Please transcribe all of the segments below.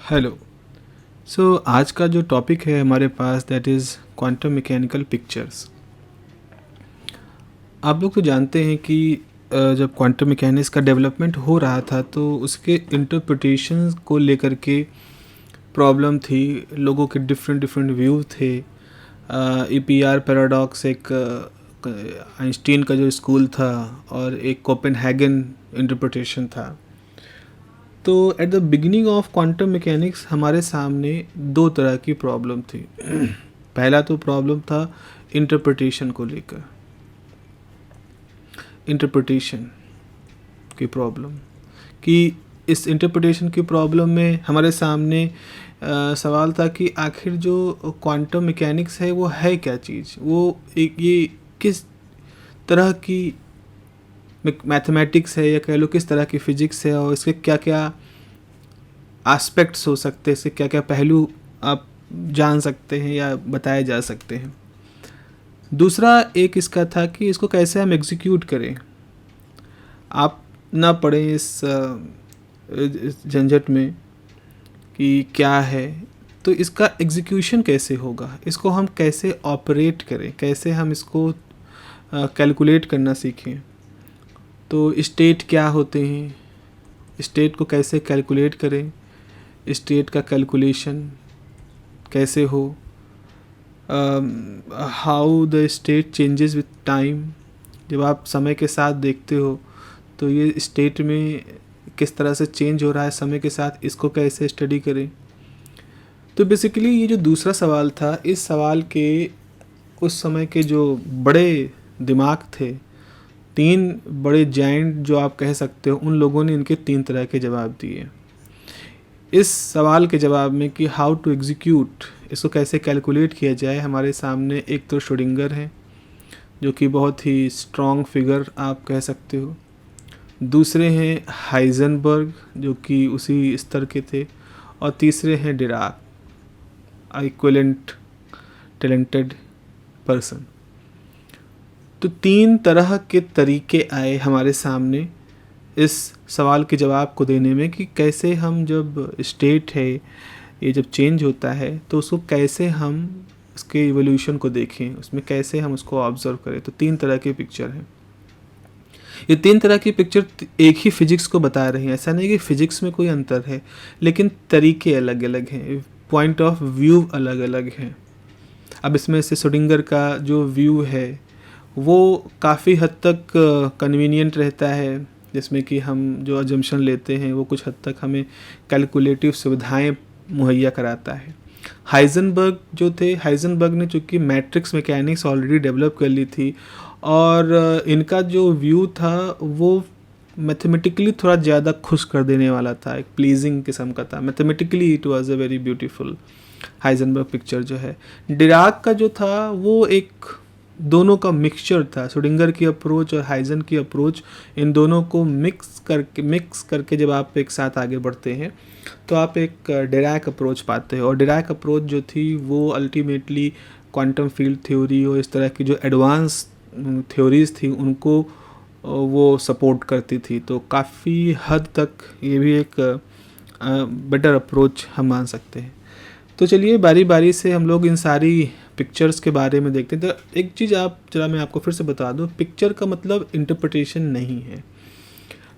Hello. आज का जो टॉपिक है हमारे पास that is quantum mechanical pictures. आप लोग तो जानते हैं कि जब क्वांटम मैकेनिक्स का डेवलपमेंट हो रहा था तो उसके इंटरप्रिटेशंस को लेकर के प्रॉब्लम थी। लोगों के डिफरेंट डिफरेंट व्यू थे। ईपीआर पैराडॉक्स एक आइंस्टीन का जो स्कूल था और एक कोपेनहेगन इंटरप्रिटेशन था। तो at the beginning of quantum mechanics हमारे सामने दो तरह की प्रॉब्लम थी। पहला तो प्रॉब्लम था इंटरप्रिटेशन को लेकर, इंटरप्रिटेशन की प्रॉब्लम कि इस इंटरप्रिटेशन की प्रॉब्लम में हमारे सामने सवाल था कि आखिर जो क्वांटम मैकेनिक्स है वो है क्या चीज़, वो एक ये किस तरह की मैथमेटिक्स है या कह लो किस तरह की फ़िज़िक्स है और इसके क्या क्या एस्पेक्ट्स हो सकते हैं, इससे क्या क्या पहलू आप जान सकते हैं या बताए जा सकते हैं। दूसरा एक इसका था कि इसको कैसे हम एग्जीक्यूट करें। आप ना पड़ें इस झंझट में कि क्या है, तो इसका एग्जीक्यूशन कैसे होगा, इसको हम कैसे ऑपरेट करें, कैसे हम इसको कैलकुलेट करना सीखें। तो स्टेट क्या होते हैं, स्टेट को कैसे कैलकुलेट करें, स्टेट का कैलकुलेशन कैसे हो, how the state changes with time. जब आप समय के साथ देखते हो तो ये स्टेट में किस तरह से चेंज हो रहा है समय के साथ, इसको कैसे स्टडी करें। तो बेसिकली ये जो दूसरा सवाल था, इस सवाल के उस समय के जो बड़े दिमाग थे, तीन बड़े जाइंट जो आप कह सकते हो, उन लोगों ने इनके तीन तरह के जवाब दिए। इस सवाल के जवाब में कि हाउ टू एग्जीक्यूट, इसको कैसे कैलकुलेट किया जाए, हमारे सामने एक तो श्रोडिंगर है जो कि बहुत ही स्ट्रॉन्ग फिगर आप कह सकते हो। दूसरे हैं हाइजेनबर्ग जो कि उसी स्तर के थे, और तीसरे हैं डिराक, इक्विवेलेंट टैलेंटेड पर्सन। तो तीन तरह के तरीके आए हमारे सामने इस सवाल के जवाब को देने में कि कैसे हम, जब स्टेट है ये जब चेंज होता है तो उसको कैसे हम उसके इवोल्यूशन को देखें, उसमें कैसे हम उसको ऑब्जर्व करें। तो तीन तरह की पिक्चर हैं। ये तीन तरह की पिक्चर एक ही फिजिक्स को बता रही हैं। ऐसा नहीं कि फिजिक्स में कोई अंतर है, लेकिन तरीके अलग अलग हैं, पॉइंट ऑफ व्यू अलग अलग हैं। अब इसमें से श्रोडिंगर का जो व्यू है वो काफ़ी हद तक कन्वीनियंट रहता है, जिसमें कि हम जो अजम्पशन लेते हैं वो कुछ हद तक हमें कैलकुलेटिव सुविधाएं मुहैया कराता है। हाइजेनबर्ग जो थे, हाइजेनबर्ग ने चूँकि मैट्रिक्स मैकेनिक्स ऑलरेडी डेवलप कर ली थी और इनका जो व्यू था वो मैथमेटिकली थोड़ा ज़्यादा खुश कर देने वाला था, एक प्लीजिंग किस्म का था। Mathematically it was a very beautiful Heisenberg picture जो है। डिराक का जो था वो एक दोनों का मिक्सचर था, श्रोडिंगर की अप्रोच और हाइजन की अप्रोच, इन दोनों को मिक्स करके जब आप एक साथ आगे बढ़ते हैं तो आप एक डिराक अप्रोच पाते हैं। और डिराक अप्रोच जो थी वो अल्टीमेटली क्वांटम फील्ड थ्योरी और इस तरह की जो एडवांस थ्योरीज थी उनको वो सपोर्ट करती थी। तो काफ़ी हद तक ये भी एक बेटर अप्रोच हम मान सकते हैं। तो चलिए बारी बारी से हम लोग इन सारी पिक्चर्स के बारे में देखते हैं। तो एक चीज़ आप जरा मैं आपको फिर से बता दूं, पिक्चर का मतलब इंटरप्रिटेशन नहीं है।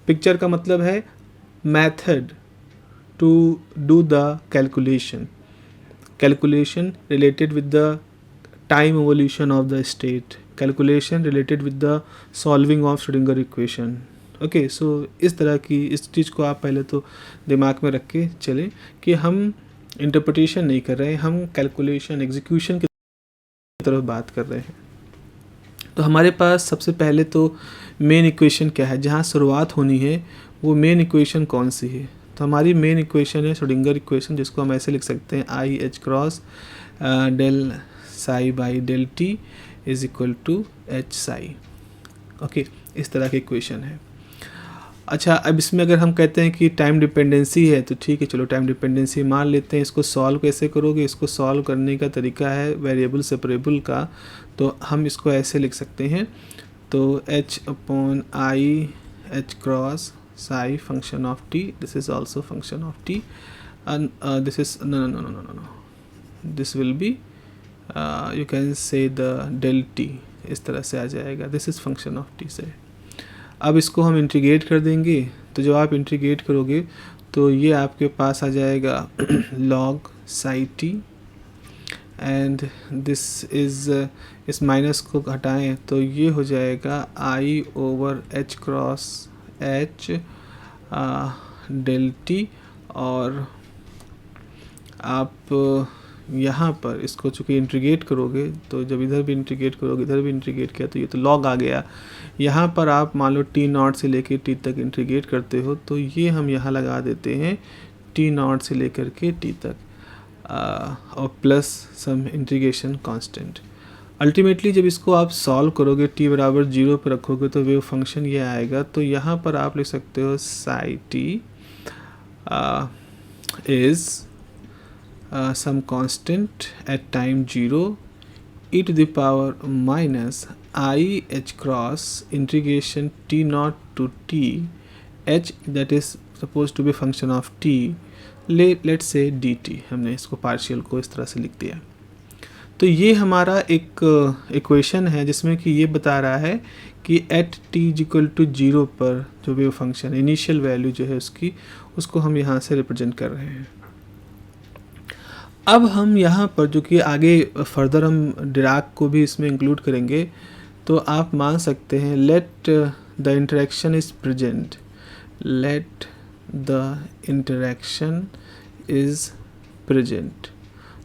पिक्चर का मतलब है method to do the calculation, calculation related with the time evolution of the state, calculation related with the solving of Schrodinger equation. Okay, so इस तरह की इस चीज़ को आप पहले तो दिमाग में रख के चलें कि हम इंटरप्रिटेशन नहीं कर रहे हैं, हम कैलकुलेशन एग्जीक्यूशन की तरफ बात कर रहे हैं। तो हमारे पास सबसे पहले तो मेन इक्वेशन क्या है, जहाँ शुरुआत होनी है वो मेन इक्वेशन कौन सी है। तो हमारी मेन इक्वेशन है श्रोडिंगर इक्वेशन, जिसको हम ऐसे लिख सकते हैं i h cross del psi by del t is equal to h psi. Okay, इस तरह की इक्वेशन है। अच्छा, अब इसमें अगर हम कहते हैं कि टाइम डिपेंडेंसी है तो ठीक है, चलो टाइम डिपेंडेंसी मान लेते हैं। इसको सॉल्व कैसे करोगे, इसको सॉल्व करने का तरीका है वेरिएबल सेपरेबल का। तो हम इसको ऐसे लिख सकते हैं, तो h upon I h cross Sai function of t, this is also function of t this is no, this will be you can say the del t, इस तरह से आ जाएगा, this is function of t से। अब इसको हम integrate कर देंगे, तो जब आप इंटीग्रेट करोगे तो ये आपके पास आ जाएगा log psi t, and this is इस माइनस को हटाएं तो ये हो जाएगा i over h cross h del t। और आप यहाँ पर इसको चूँकि इंटीग्रेट करोगे तो जब इधर भी इंटीग्रेट करोगे इधर भी इंटीग्रेट किया तो ये तो log आ गया। यहाँ पर आप मान लो t नॉट से लेकर t तक इंटीग्रेट करते हो तो ये हम यहाँ लगा देते हैं t नॉट से लेकर के t तक और plus some integration constant. Ultimately जब इसको आप सॉल्व करोगे t बराबर 0 पर रखोगे तो वेव फंक्शन ये आएगा। तो यहाँ पर आप लिख सकते हो psi t is some constant at time 0 e to the power minus I h cross integration t naught to t h, that is supposed to be function of t, let's say dt। हमने इसको partial को इस तरह से लिख दिया। तो ये हमारा एक इक्वेशन है जिसमें कि ये बता रहा है कि एट t इक्वल टू 0 पर जो वेव फंक्शन इनिशियल वैल्यू जो है उसको हम यहाँ से रिप्रेजेंट कर रहे हैं। अब हम यहाँ पर जो कि आगे फर्दर हम डिराक को भी इसमें इंक्लूड करेंगे, तो आप मान सकते हैं let the interaction is present, let the interaction is present.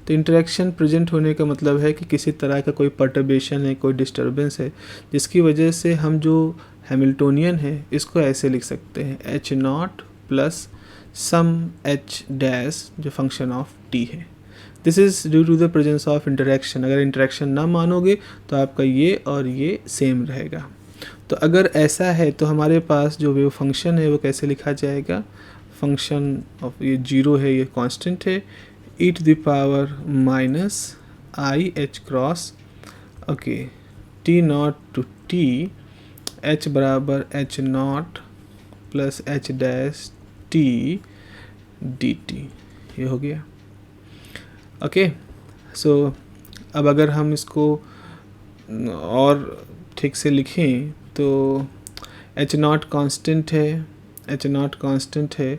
तो इंटरेक्शन प्रेजेंट होने का मतलब है कि किसी तरह का कोई पर्टर्बेशन है, कोई डिस्टर्बेंस है, जिसकी वजह से हम जो हैमिल्टोनियन है इसको ऐसे लिख सकते हैं h not plus sum h dash जो फंक्शन ऑफ टी है। This is due to the presence of interaction. अगर इंटरेक्शन ना मानोगे तो आपका ये और ये सेम रहेगा। तो अगर ऐसा है तो हमारे पास जो वेव फंक्शन है वो कैसे लिखा जाएगा, फंक्शन ऑफ ये 0 है, ये कांस्टेंट है, e to the power minus i h cross okay t not to t h बराबर h not plus h dash t d t. ये हो गया। ओके सो अब अगर हम इसको और ठीक से लिखें तो एच नॉट कांस्टेंट है, एच नॉट कांस्टेंट है,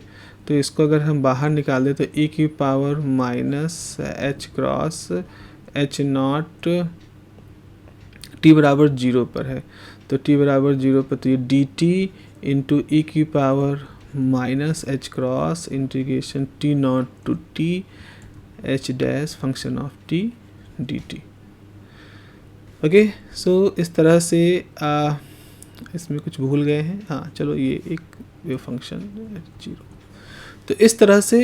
तो इसको अगर हम बाहर निकाल दें तो e की power minus h cross h not t बराबर 0 पर है, तो t बराबर 0 पर तो ये डी टी इंटू ई की power minus h cross integration t naught to t h dash function of t dt। Okay so इस तरह से इसमें कुछ भूल गए हैं, हाँ चलो ये एक वेव फंक्शन 0। तो इस तरह से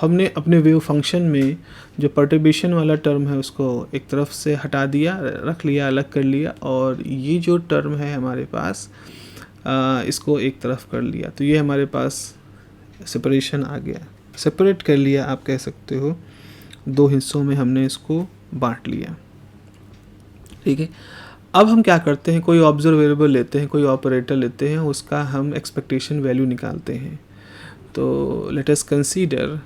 हमने अपने वेव फंक्शन में जो पर्टर्बेशन वाला टर्म है उसको एक तरफ से हटा दिया, रख लिया, अलग कर लिया, और ये जो टर्म है हमारे पास इसको एक तरफ कर लिया। तो ये हमारे पास सेपरेशन आ गया, सेपरेट कर लिया आप कह सकते हो, दो हिस्सों में हमने इसको बांट लिया। ठीक है, अब हम क्या करते हैं, कोई ऑब्जर्वेबल लेते हैं, कोई ऑपरेटर लेते हैं, उसका हम एक्सपेक्टेशन वैल्यू निकालते हैं। तो let us consider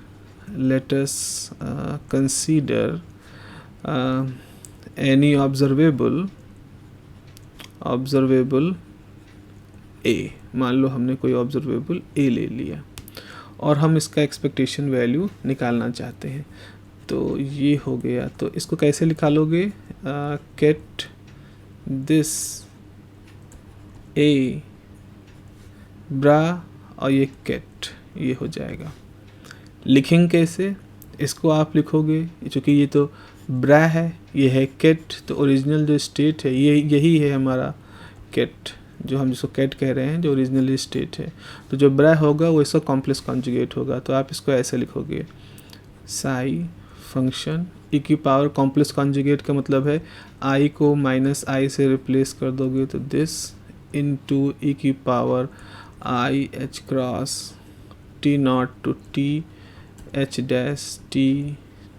any observable A. मान लो हमने कोई ऑब्जर्वेबल ए ले लिया और हम इसका एक्सपेक्टेशन वैल्यू निकालना चाहते हैं। तो ये हो गया, तो इसको कैसे निकालोगे, गेट दिस ए ब्रा और ये कैट, ये हो जाएगा। लिखेंगे कैसे, इसको आप लिखोगे, चूँकि ये तो ब्रा है, ये है कैट, तो ओरिजिनल जो स्टेट है ये यही है हमारा कैट, जो हम जिसको कैट कह रहे हैं, जो ओरिजिनल स्टेट है। तो जो ब्रा होगा वो इसका कॉम्प्लेक्स कॉन्जुगेट होगा। तो आप इसको ऐसे लिखोगे, साई फंक्शन ई की पावर कॉम्प्लेक्स कॉन्जुगेट का मतलब है आई को माइनस आई से रिप्लेस कर दोगे तो दिस इनटू ई की power i h cross t not to t h dash t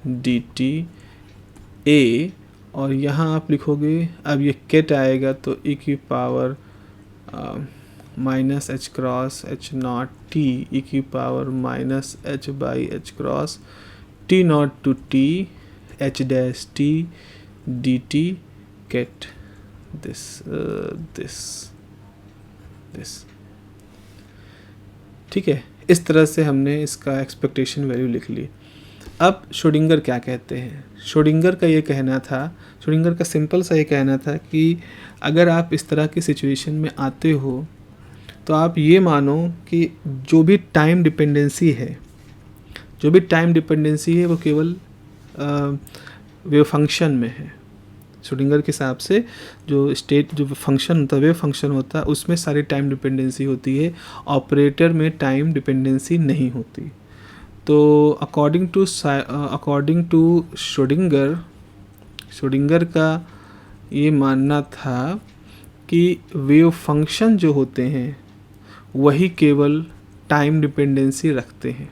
d t a, और यहाँ आप लिखोगे, अब ये कैट आएगा तो ई की power minus h cross h not t e की power minus h by h cross t not to t h dash t d t get this. ठीक है, इस तरह से हमने इसका एक्सपेक्टेशन वैल्यू लिख ली। अब श्रोडिंगर क्या कहते हैं? श्रोडिंगर का ये कहना था, श्रोडिंगर का सिंपल सा ये कहना था कि अगर आप इस तरह की सिचुएशन में आते हो तो आप ये मानो कि जो भी टाइम डिपेंडेंसी है वो केवल वेव फंक्शन में है। श्रोडिंगर के हिसाब से जो स्टेट जो फंक्शन होता है, वेव फंक्शन होता है, उसमें सारी टाइम डिपेंडेंसी होती है, ऑपरेटर में टाइम डिपेंडेंसी नहीं होती। तो अकॉर्डिंग टू श्रोडिंगर का ये मानना था कि वेव फंक्शन जो होते हैं वही केवल टाइम डिपेंडेंसी रखते हैं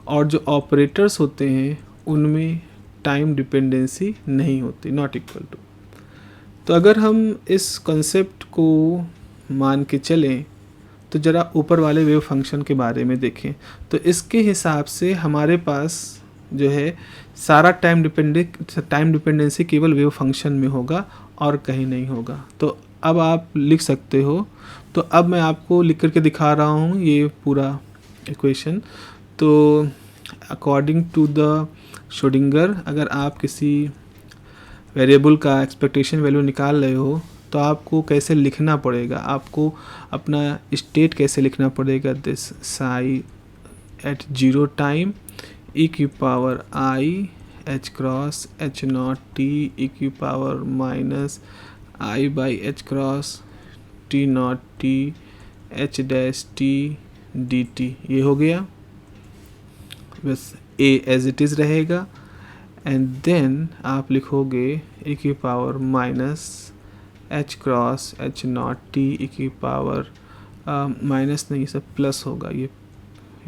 और जो ऑपरेटर्स होते हैं उनमें टाइम डिपेंडेंसी नहीं होती, नॉट इक्वल टू। तो अगर हम इस कॉन्सेप्ट को मान के चलें तो ज़रा ऊपर वाले वेव फंक्शन के बारे में देखें। तो इसके हिसाब से हमारे पास जो है सारा टाइम डिपेंडेंसी केवल वेव फंक्शन में होगा और कहीं नहीं होगा। तो अब आप लिख सकते हो, तो अब मैं आपको लिख करके दिखा रहा हूँ ये पूरा इक्वेशन। तो अकॉर्डिंग टू द श्रोडिंगर, अगर आप किसी वेरिएबल का एक्सपेक्टेशन वैल्यू निकाल रहे हो तो आपको कैसे लिखना पड़ेगा, आपको अपना स्टेट कैसे लिखना पड़ेगा। This psi at 0 time e की power i h cross h not t e की power minus i by h cross t naught t h dash t d t. ये हो गया, बस ए एज इट इज़ रहेगा। And then आप लिखोगे e की power minus h cross h not t e की पावर माइनस नहीं, सब प्लस होगा, ये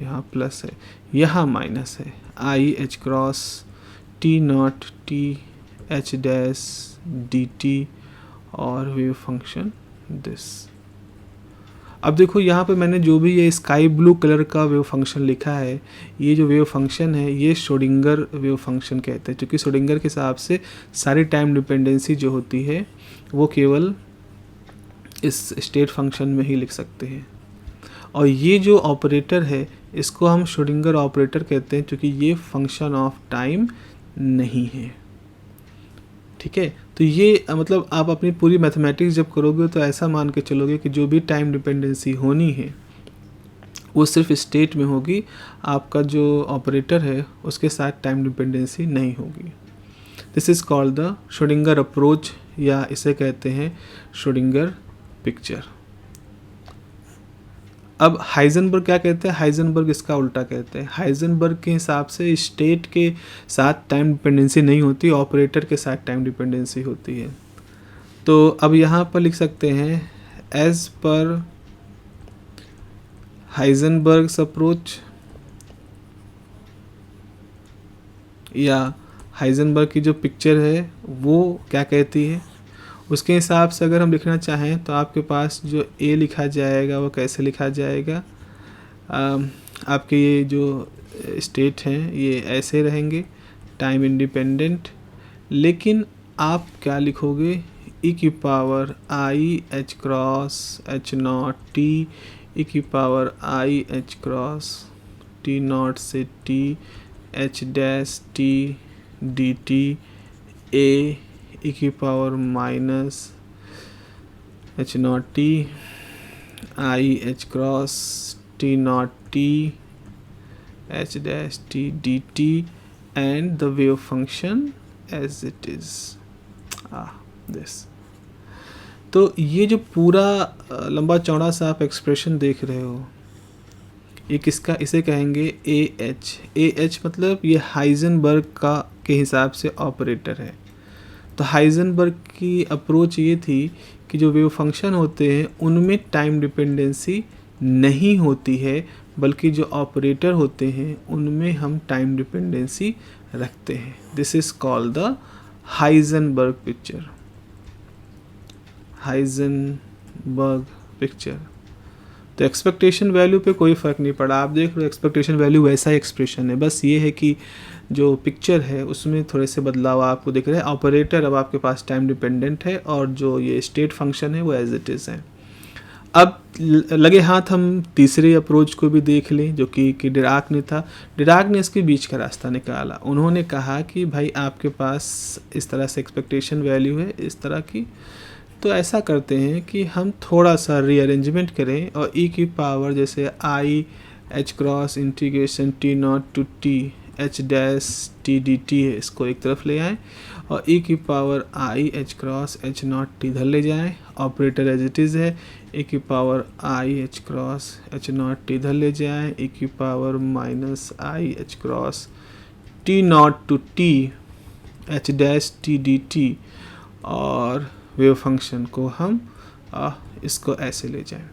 यहाँ प्लस है यहाँ माइनस है, आई h cross t naught t h dash D t और वेव फंक्शन दिस। अब देखो यहाँ पे मैंने जो भी ये स्काई ब्लू कलर का वेव फंक्शन लिखा है, ये जो वेव फंक्शन है ये श्रोडिंगर वेव फंक्शन कहते हैं, क्योंकि श्रोडिंगर के हिसाब से सारी टाइम डिपेंडेंसी जो होती है वो केवल इस स्टेट फंक्शन में ही लिख सकते हैं। और ये जो ऑपरेटर है इसको हम श्रोडिंगर ऑपरेटर कहते हैं, क्योंकि ये फंक्शन ऑफ टाइम नहीं है। ठीक है, तो ये मतलब आप अपनी पूरी मैथमेटिक्स जब करोगे तो ऐसा मान के चलोगे कि जो भी टाइम डिपेंडेंसी होनी है वो सिर्फ स्टेट में होगी, आपका जो ऑपरेटर है उसके साथ टाइम डिपेंडेंसी नहीं होगी। This is called the Schrodinger approach, या इसे कहते हैं श्रोडिंगर पिक्चर। अब हाइजेनबर्ग क्या कहते हैं? हाइजेनबर्ग इसका उल्टा कहते हैं। हाइजेनबर्ग के हिसाब से स्टेट के साथ टाइम डिपेंडेंसी नहीं होती, ऑपरेटर के साथ टाइम डिपेंडेंसी होती है। तो अब यहाँ पर लिख सकते हैं एज पर हाइजेनबर्ग्स अप्रोच, या हाइजेनबर्ग की जो पिक्चर है वो क्या कहती है, उसके हिसाब से अगर हम लिखना चाहें तो आपके पास जो ए लिखा जाएगा वो कैसे लिखा जाएगा। आपके ये जो स्टेट हैं ये ऐसे रहेंगे टाइम इंडिपेंडेंट, लेकिन आप क्या लिखोगे, ई की power i h cross h not t e की power i h cross t naught से t h dash t d t a e की power minus h not t i h cross t naught t h dash t d t and the wave function as it is this. तो ये जो पूरा लंबा चौड़ा सा आप expression देख रहे हो ये किसका, इसे कहेंगे ए एच। ए एच मतलब ये हाइजेनबर्ग का के हिसाब से ऑपरेटर है। तो हाइजेनबर्ग की अप्रोच ये थी कि जो वेव फंक्शन होते हैं उनमें टाइम डिपेंडेंसी नहीं होती है, बल्कि जो ऑपरेटर होते हैं उनमें हम टाइम डिपेंडेंसी रखते हैं। This is called the Heisenberg picture, Heisenberg picture. तो एक्सपेक्टेशन वैल्यू पे कोई फ़र्क नहीं पड़ा, आप देख रहे हो एक्सपेक्टेशन वैल्यू वैसा ही एक्सप्रेशन है, बस ये है कि जो पिक्चर है उसमें थोड़े से बदलाव आपको दिख रहे हैं। ऑपरेटर अब आपके पास टाइम डिपेंडेंट है और जो ये स्टेट फंक्शन है वो एज इट इज़ है। अब लगे हाथ हम तीसरे अप्रोच को भी देख लें जो कि डिराक ने था। डिराक ने इसके बीच का रास्ता निकाला। उन्होंने कहा कि भाई आपके पास इस तरह से एक्सपेक्टेशन वैल्यू है इस तरह की, तो ऐसा करते हैं कि हम थोड़ा सा रीअरेंजमेंट करें और ई की पावर जैसे i h cross integration t not to t h dash t d t है, इसको एक तरफ ले आएँ और ई की power i h cross h not t इधर ले जाएँ। ऑपरेटर एज इट इज़ है, ए की power i h cross h not t इधर ले जाएँ, ए की power minus i h cross t not to t h dash t d t, और वेव फंक्शन को हम इसको ऐसे ले जाएं।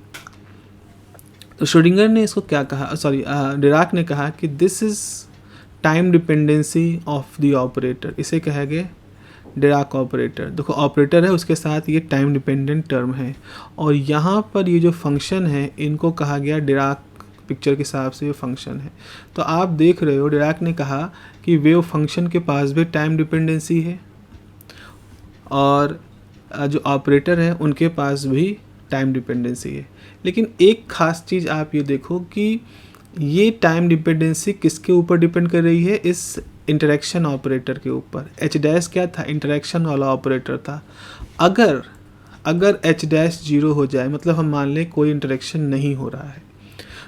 तो श्रोडिंगर ने इसको क्या कहा, डिराक ने कहा कि this is time dependency of the operator, इसे कहा गया डिराक ऑपरेटर। देखो ऑपरेटर है उसके साथ ये टाइम डिपेंडेंट टर्म है, और यहाँ पर ये जो फंक्शन है इनको कहा गया डिराक पिक्चर के हिसाब से ये फंक्शन है। तो आप देख रहे हो डिराक ने कहा कि वेव फंक्शन के पास भी टाइम डिपेंडेंसी है और जो ऑपरेटर है उनके पास भी टाइम डिपेंडेंसी है। लेकिन एक ख़ास चीज़ आप ये देखो कि ये टाइम डिपेंडेंसी किसके ऊपर डिपेंड कर रही है, इस इंटरेक्शन ऑपरेटर के ऊपर। एच डैश क्या था, इंटरेक्शन वाला ऑपरेटर था। अगर एच डैश जीरो हो जाए, मतलब हम मान लें कोई इंटरेक्शन नहीं हो रहा है,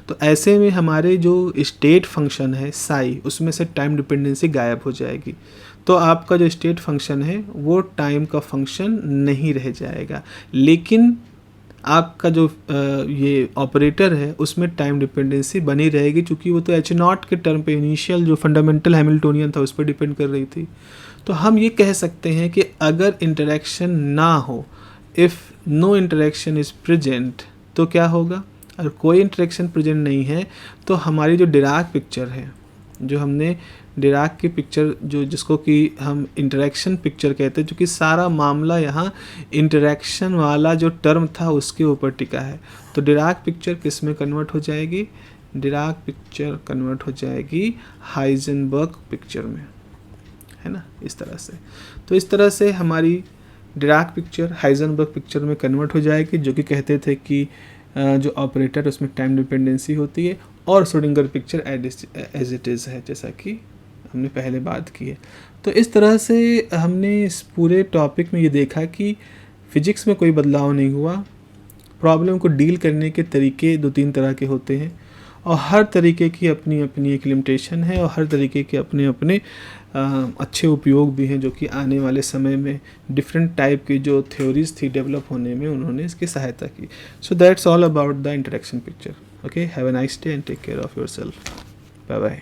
तो ऐसे में हमारे जो स्टेट फंक्शन है साई, उसमें से टाइम डिपेंडेंसी गायब हो जाएगी। तो आपका जो स्टेट फंक्शन है वो टाइम का फंक्शन नहीं रह जाएगा, लेकिन आपका जो ये ऑपरेटर है उसमें टाइम डिपेंडेंसी बनी रहेगी, क्योंकि वो तो एच नॉट के टर्म पे इनिशियल जो फंडामेंटल हैमिल्टोनियन था उस पर डिपेंड कर रही थी। तो हम ये कह सकते हैं कि अगर इंटरेक्शन ना हो, if no interaction is present, तो क्या होगा, अगर कोई इंटरेक्शन प्रेजेंट नहीं है तो हमारी जो डिराक पिक्चर है, जो हमने डिराक की पिक्चर जो जिसको कि हम इंटरेक्शन पिक्चर कहते हैं, क्योंकि सारा मामला यहाँ इंटरेक्शन वाला जो टर्म था उसके ऊपर टिका है। तो डिराक पिक्चर किस में कन्वर्ट हो जाएगी, डिराक पिक्चर कन्वर्ट हो जाएगी हाइजेनबर्ग पिक्चर में, है ना, इस तरह से। तो इस तरह से हमारी डिराक पिक्चर हाइजेनबर्ग पिक्चर में कन्वर्ट हो जाएगी, जो कि कहते थे कि जो ऑपरेटर उसमें टाइम डिपेंडेंसी होती है, और Schrodinger picture as it is है, जैसा कि हमने पहले बात की है। तो इस तरह से हमने इस पूरे टॉपिक में ये देखा कि फ़िज़िक्स में कोई बदलाव नहीं हुआ, प्रॉब्लम को डील करने के तरीके 2-3 तरह के होते हैं, और हर तरीके की अपनी अपनी एक लिमिटेशन है, और हर तरीके के अपने अपने अच्छे उपयोग भी हैं, जो कि आने वाले समय में डिफरेंट टाइप की जो थ्योरीज थी डेवलप होने में उन्होंने इसकी सहायता की। So that's all about the interaction picture. Okay, have a nice day and take care of yourself. Bye bye.